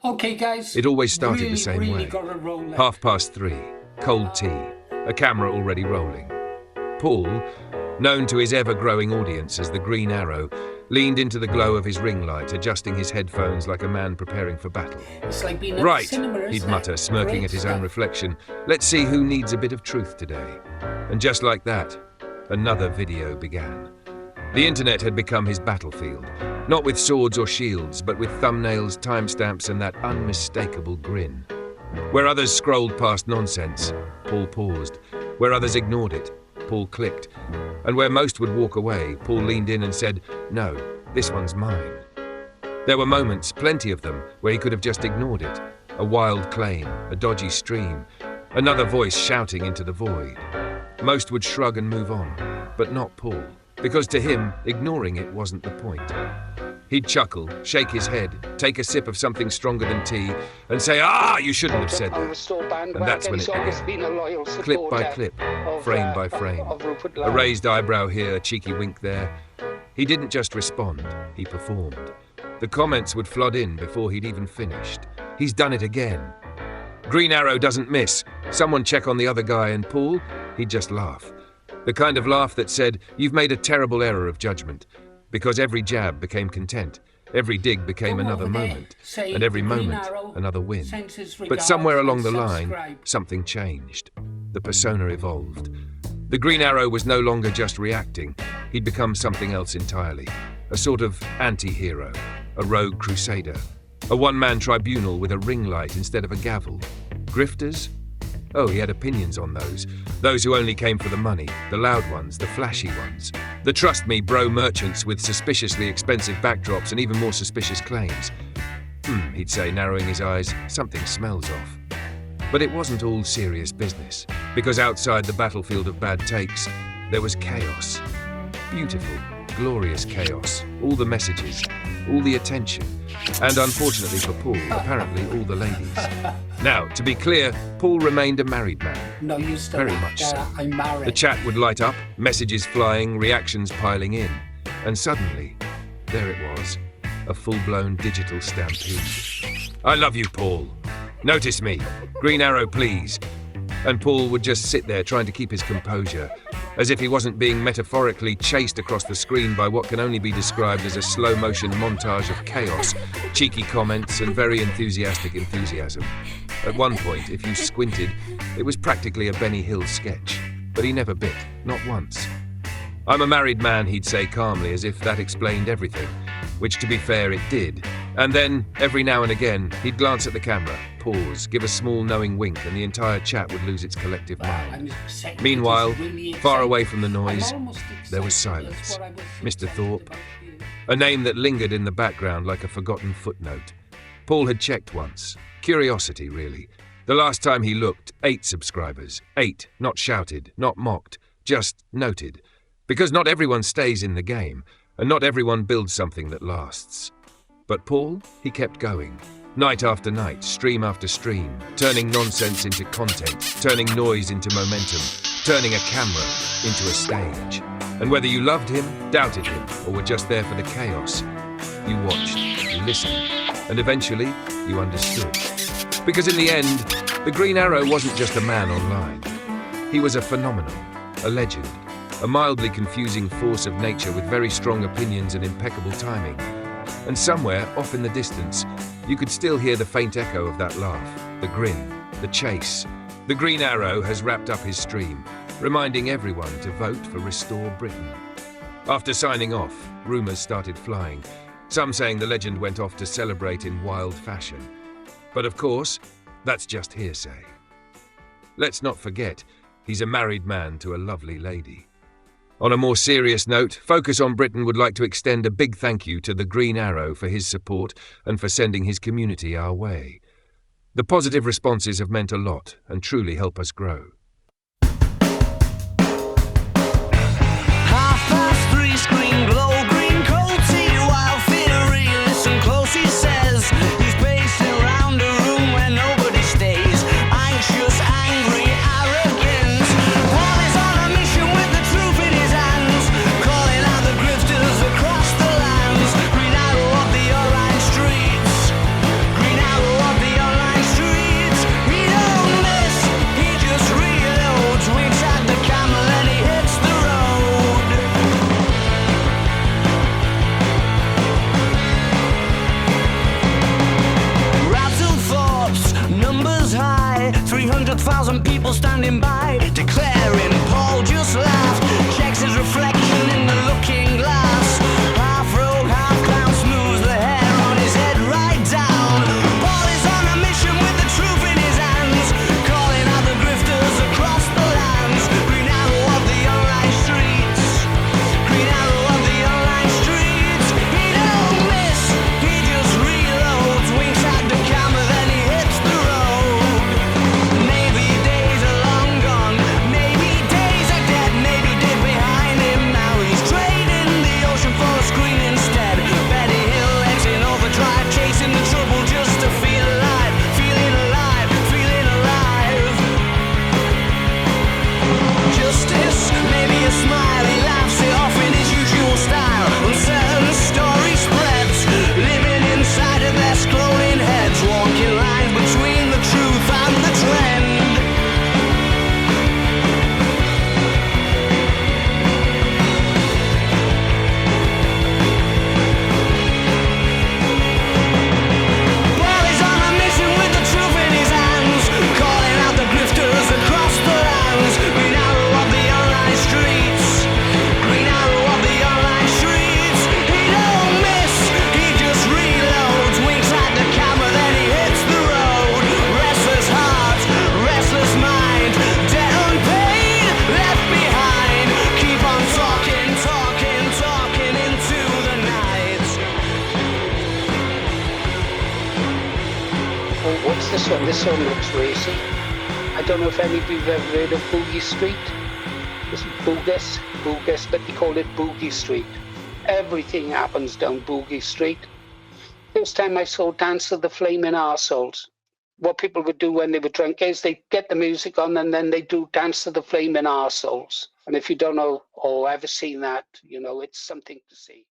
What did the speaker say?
Okay, guys. It always started the same way. Gotta roll now. 3:30, cold tea, a camera already rolling. Paul, known to his ever-growing audience as the Green Arrow, leaned into the glow of his ring light, adjusting his headphones like a man preparing for battle. It's like being at the Right, cinema, isn't he'd it? mutter, smirking Great at his stuff. own reflection. Let's see who needs a bit of truth today. And just like that, another video began. The internet had become his battlefield, not with swords or shields, but with thumbnails, timestamps, and that unmistakable grin. Where others scrolled past nonsense, Paul paused. Where others ignored it, Paul clicked. And where most would walk away, Paul leaned in and said, "No, this one's mine." There were moments, plenty of them, where he could have just ignored it. A wild claim, a dodgy stream, another voice shouting into the void. Most would shrug and move on, but not Paul, because to him, ignoring it wasn't the point. He'd chuckle, shake his head, take a sip of something stronger than tea, and say, you shouldn't have said that. And that's when it began. Clip by clip, frame by frame. A raised eyebrow here, a cheeky wink there. He didn't just respond, he performed. The comments would flood in before he'd even finished. He's done it again. Green Arrow doesn't miss. Someone check on the other guy, and Paul, he'd just laugh. The kind of laugh that said, "You've made a terrible error of judgment." Because every jab became content, every dig became another moment, and every moment another win. But somewhere along the line, something changed. The persona evolved. The Green Arrow was no longer just reacting. He'd become something else entirely. A sort of anti-hero, a rogue crusader, a one-man tribunal with a ring light instead of a gavel. Grifters? Oh, he had opinions on those who only came for the money, the loud ones, the flashy ones, the trust me bro merchants with suspiciously expensive backdrops and even more suspicious claims. He'd say, narrowing his eyes, something smells off. But it wasn't all serious business, because outside the battlefield of bad takes, there was chaos. Beautiful, glorious chaos, all the messages, all the attention, and unfortunately for Paul, apparently all the ladies. Now, to be clear, Paul remained a married man. No, you still Very much so. I'm married. The chat would light up, messages flying, reactions piling in. And suddenly, there it was, a full-blown digital stampede. "I love you, Paul. Notice me. Green Arrow, please." And Paul would just sit there trying to keep his composure, as if he wasn't being metaphorically chased across the screen by what can only be described as a slow-motion montage of chaos, cheeky comments, and very enthusiastic enthusiasm. At one point, if you squinted, it was practically a Benny Hill sketch, but he never bit, not once. "I'm a married man," he'd say calmly, as if that explained everything, which to be fair it did. And then, every now and again, he'd glance at the camera, pause, give a small knowing wink, and the entire chat would lose its collective mind. Meanwhile, far away from the noise, there was silence. Mr. Thorpe, a name that lingered in the background like a forgotten footnote. Paul had checked once. Curiosity, really. The last time he looked, 8 subscribers. 8, not shouted, not mocked, just noted. Because not everyone stays in the game, and not everyone builds something that lasts. But Paul, he kept going. Night after night, stream after stream, turning nonsense into content, turning noise into momentum, turning a camera into a stage. And whether you loved him, doubted him, or were just there for the chaos, you watched, you listened, and eventually you understood. Because in the end, the Green Arrow wasn't just a man online. He was a phenomenon, a legend, a mildly confusing force of nature with very strong opinions and impeccable timing. And somewhere, off in the distance, you could still hear the faint echo of that laugh, the grin, the chase. The Green Arrow has wrapped up his stream, reminding everyone to vote for Restore Britain. After signing off, rumours started flying, some saying the legend went off to celebrate in wild fashion. But of course, that's just hearsay. Let's not forget, he's a married man to a lovely lady. On a more serious note, Focus on Britain would like to extend a big thank you to the Green Arrow for his support and for sending his community our way. The positive responses have meant a lot and truly help us grow. 3:30, screen glow, green coat, tea, wild theory, listen close, he says. He's pacing around the room where nobody stays, anxious, angry, arrogant. Paul is on a mission with the truth in his hands, calling out the grifters across the lands. Green Arrow of the Orange streets, Green Arrow 100,000 people standing by, declaring Paul just laughed. Checks his reflection in the looking glass. Half rogue, half clown, smooths the hair on his head right down. Paul is on a mission with the truth in his hands, calling out the grifters across the lands. Green arrow of the online streets. Green arrow of the online streets. He don't miss, he just reloads. Winks at the camera, then he hits the road. Maybe days are long gone, maybe days are dead, maybe dead behind him now. He's trading the ocean for a screen instead. Betty Hill legs in overdrive, chasing the trouble just to feel alive, feeling alive, feeling alive. Justice, maybe a smile, he laughs it off in his usual style. Uncertain story spreads, living inside of their scrolling heads, walking lines between the truth and the trend. Paul is on a mission with the truth in his hands, calling out the grifters across the lands. Green arrow of the online streets. Green arrow of the online streets. He don't miss, he just reloads. Winks at the camera, then he hits the road. Restless heart, restless mind, debt unpaid, left behind. Keep on talking, talking, talking into the night. Oh, what's this one? This one looks racy. I don't know if any of you have ever heard of Boogie Street. This is Boogus, but they call it Boogie Street. Everything happens down Boogie Street. First time I saw Dance of the Flaming Arseholes. What people would do when they were drunk is they get the music on and then they do Dance of the Flaming Arseholes. And if you don't know or ever seen that, you know, it's something to see.